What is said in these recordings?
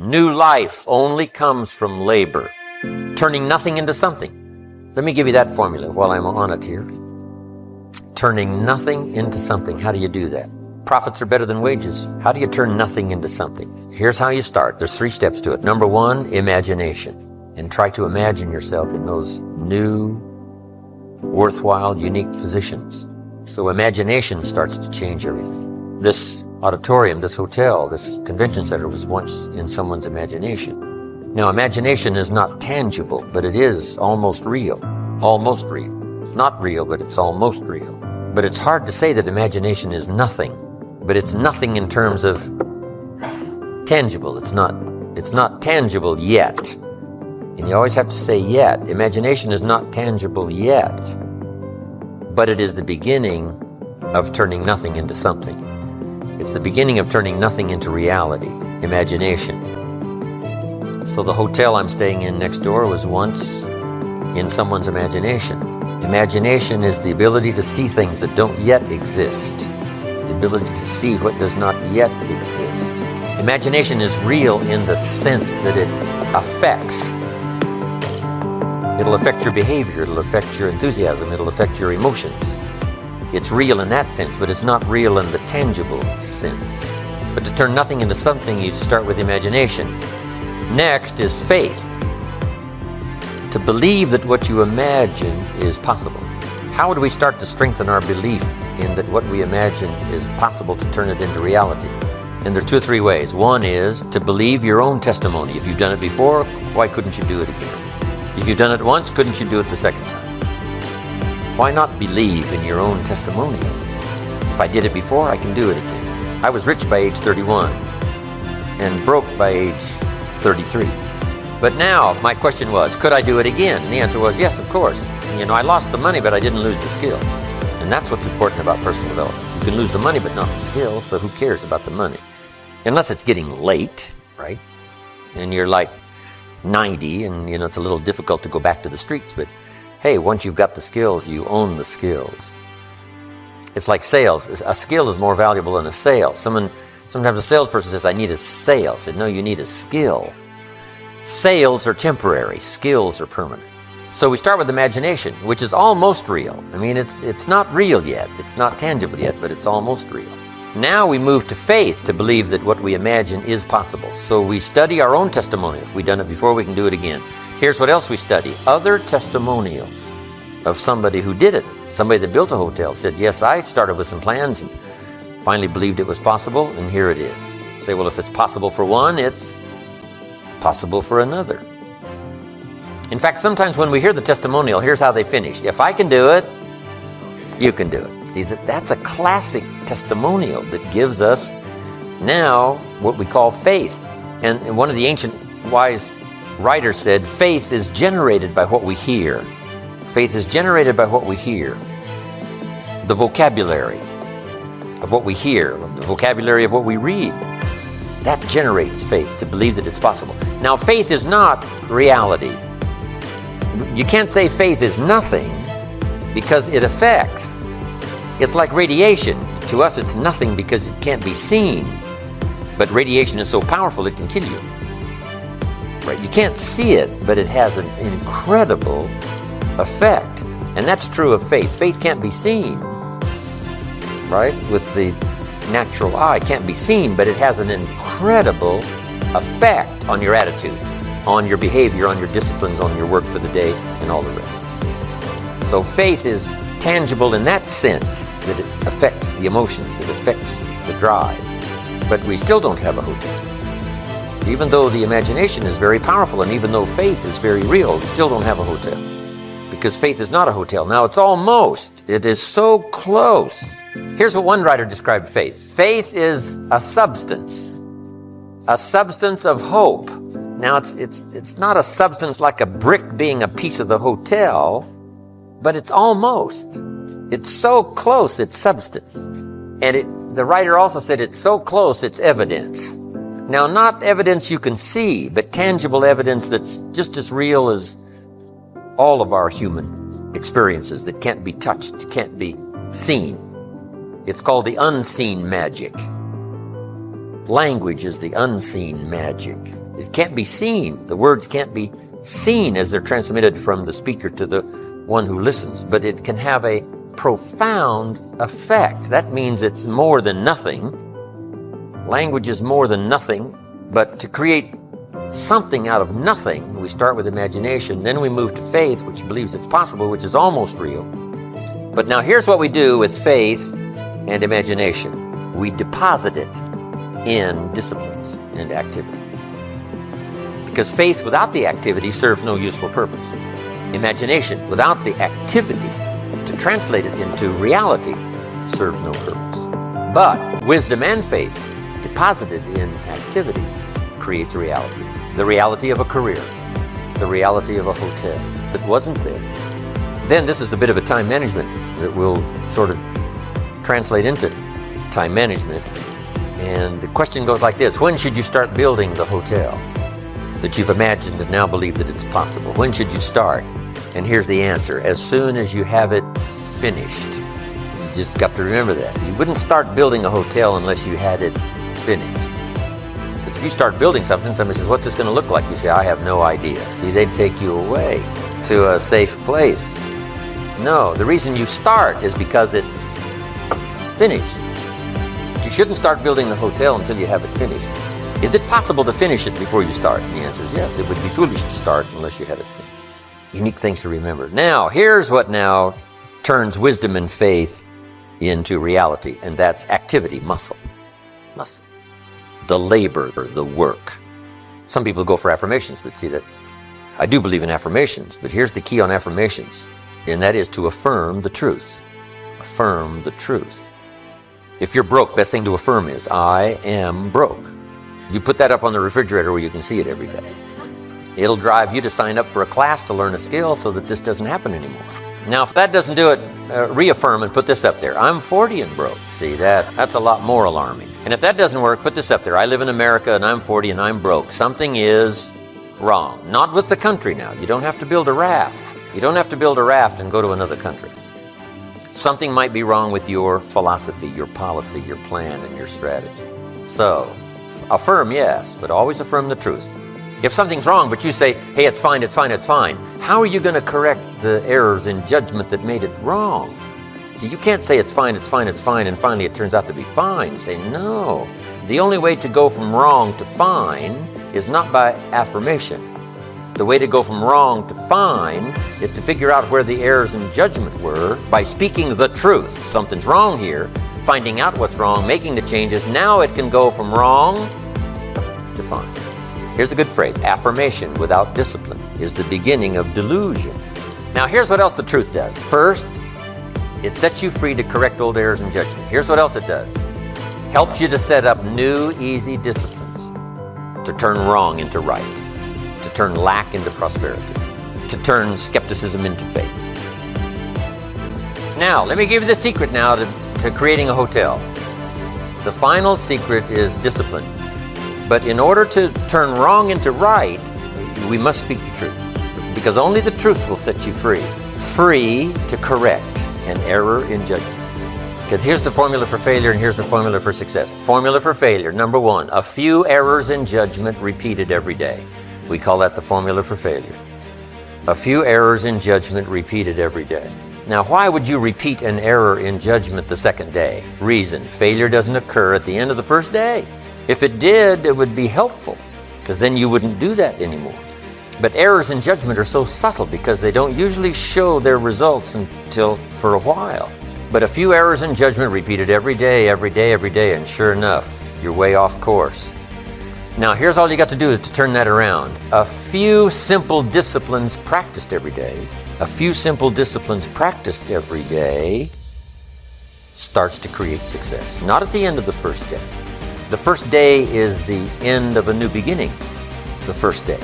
New life only comes from labor, turning nothing into something. Let me give you that formula while I'm on it here. Turning nothing into something. How do you do that? Profits are better than wages. How do you turn nothing into something? Here's how you start. There's 3 steps to it. Number 1, imagination. And try to imagine yourself in those new, worthwhile, unique positions. So imagination starts to change everything. This auditorium, this hotel, this convention center was once in someone's imagination. Now, imagination is not tangible, but it is almost real. Almost real. It's not real, but it's almost real. But it's hard to say that imagination is nothing. But it's nothing in terms of tangible. It's not tangible yet. And you always have to say yet. Imagination is not tangible yet. But it is the beginning of turning nothing into something. It's the beginning of turning nothing into reality. Imagination. So the hotel I'm staying in next door was once in someone's imagination. Imagination is the ability to see things that don't yet exist. The ability to see what does not yet exist. Imagination is real in the sense that it affects. It'll affect your behavior, it'll affect your enthusiasm, it'll affect your emotions. It's real in that sense, but it's not real in the tangible sense. But to turn nothing into something, you start with imagination. Next is faith. To believe that what you imagine is possible. How do we start to strengthen our belief in that what we imagine is possible to turn it into reality? And there's 2 or 3 ways. One is to believe your own testimony. If you've done it before, why couldn't you do it again? If you've done it once, couldn't you do it the second time? Why not believe in your own testimonial? If I did it before, I can do it again. I was rich by age 31 and broke by age 33. But now, my question was, could I do it again? And the answer was, yes, of course. I lost the money, but I didn't lose the skills. And that's what's important about personal development. You can lose the money, but not the skills, so who cares about the money? Unless it's getting late, right? And you're like 90, and it's a little difficult to go back to the streets. But hey, once you've got the skills, you own the skills. It's like sales. A skill is more valuable than a sale. Sometimes a salesperson says, I need a sale. I said, no, you need a skill. Sales are temporary, skills are permanent. So we start with imagination, which is almost real. It's not real yet, it's not tangible yet, but it's almost real. Now we move to faith to believe that what we imagine is possible. So we study our own testimony. If we've done it before, we can do it again. Here's what else we study. Other testimonials of somebody who did it. Somebody that built a hotel said, yes, I started with some plans and finally believed it was possible, and here it is. Say, well, if it's possible for one, it's possible for another. In fact, sometimes when we hear the testimonial, here's how they finish. If I can do it, you can do it. See, that's a classic testimonial that gives us now what we call faith. And one of the ancient wise writers said, faith is generated by what we hear. Faith is generated by what we hear. The vocabulary of what we hear, the vocabulary of what we read. That generates faith, to believe that it's possible. Now, faith is not reality. You can't say faith is nothing because it affects. It's like radiation. To us, it's nothing because it can't be seen. But radiation is so powerful, it can kill you. Right? You can't see it, but it has an incredible effect. And that's true of faith. Faith can't be seen, right? With the natural eye, it can't be seen, but it has an incredible effect on your attitude, on your behavior, on your disciplines, on your work for the day, and all the rest. So faith is tangible in that sense, that it affects the emotions, it affects the drive. But we still don't have a hotel. Even though the imagination is very powerful, and even though faith is very real, we still don't have a hotel. Because faith is not a hotel. Now, it's almost. It is so close. Here's what one writer described faith. Faith is a substance of hope. Now, it's not a substance like a brick being a piece of the hotel, but it's almost. It's so close, it's substance. And the writer also said it's so close, it's evidence. Now, not evidence you can see, but tangible evidence that's just as real as all of our human experiences that can't be touched, can't be seen. It's called the unseen magic. Language is the unseen magic. It can't be seen. The words can't be seen as they're transmitted from the speaker to the one who listens, but it can have a profound effect. That means it's more than nothing. Language is more than nothing, but to create something out of nothing, we start with imagination, then we move to faith, which believes it's possible, which is almost real. But now here's what we do with faith and imagination. We deposit it in disciplines and activity. Because faith without the activity serves no useful purpose. Imagination without the activity to translate it into reality serves no purpose. But wisdom and faith deposited in activity creates reality. The reality of a career, the reality of a hotel that wasn't there. Then this is a bit of a time management that will sort of translate into time management. And the question goes like this: when should you start building the hotel that you've imagined and now believe that it's possible? When should you start? And here's the answer: as soon as you have it finished. You just got to remember that. You wouldn't start building a hotel unless you had it finished. Because if you start building something, somebody says, what's this going to look like? You say, I have no idea. See, they'd take you away to a safe place. No, the reason you start is because it's finished. But you shouldn't start building the hotel until you have it finished. Is it possible to finish it before you start? And the answer is yes. It would be foolish to start unless you had it finished. Unique things to remember. Now, here's what now turns wisdom and faith into reality, and that's activity, muscle. Muscle. The labor, the work. Some people go for affirmations, but see that I do believe in affirmations, but here's the key on affirmations, and that is to affirm the truth. Affirm the truth. If you're broke, best thing to affirm is, I am broke. You put that up on the refrigerator where you can see it every day. It'll drive you to sign up for a class to learn a skill so that this doesn't happen anymore. Now, if that doesn't do it, reaffirm and put this up there. I'm 40 and broke. See, that's a lot more alarming. And if that doesn't work, put this up there. I live in America and I'm 40 and I'm broke. Something is wrong. Not with the country now. You don't have to build a raft. You don't have to build a raft and go to another country. Something might be wrong with your philosophy, your policy, your plan, and your strategy. So, affirm, yes, but always affirm the truth. If something's wrong, but you say, hey, it's fine, it's fine, it's fine, how are you going to correct the errors in judgment that made it wrong? See, you can't say it's fine, it's fine, it's fine, and finally it turns out to be fine. Say, no. The only way to go from wrong to fine is not by affirmation. The way to go from wrong to fine is to figure out where the errors in judgment were by speaking the truth. Something's wrong here, finding out what's wrong, making the changes. Now it can go from wrong to fine. Here's a good phrase: affirmation without discipline is the beginning of delusion. Now here's what else the truth does. First, it sets you free to correct old errors in judgment. Here's what else it does. Helps you to set up new, easy disciplines to turn wrong into right, to turn lack into prosperity, to turn skepticism into faith. Now, let me give you the secret now to creating a hotel. The final secret is discipline. But in order to turn wrong into right, we must speak the truth. Because only the truth will set you free. Free to correct an error in judgment. Because here's the formula for failure and here's the formula for success. Formula for failure, number one, a few errors in judgment repeated every day. We call that the formula for failure. A few errors in judgment repeated every day. Now, why would you repeat an error in judgment the second day? Reason: failure doesn't occur at the end of the first day. If it did, it would be helpful, because then you wouldn't do that anymore. But errors in judgment are so subtle because they don't usually show their results until for a while. But a few errors in judgment repeated every day, every day, every day, and sure enough, you're way off course. Now, here's all you got to do is to turn that around. A few simple disciplines practiced every day, a few simple disciplines practiced every day starts to create success. Not at the end of the first day. The first day is the end of a new beginning. The first day.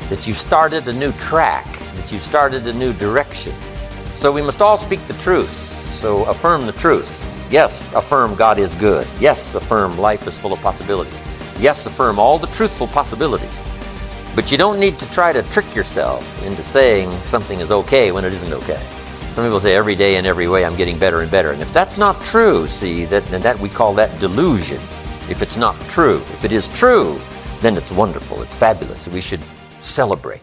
That you've started a new track, that you've started a new direction. So we must all speak the truth. So affirm the truth. Yes, affirm God is good. Yes, affirm life is full of possibilities. Yes, affirm all the truthful possibilities. But you don't need to try to trick yourself into saying something is okay when it isn't okay. Some people say every day in every way I'm getting better and better. And if that's not true, see, that we call that delusion. If it's not true. If it is true, then it's wonderful, it's fabulous. We should celebrate.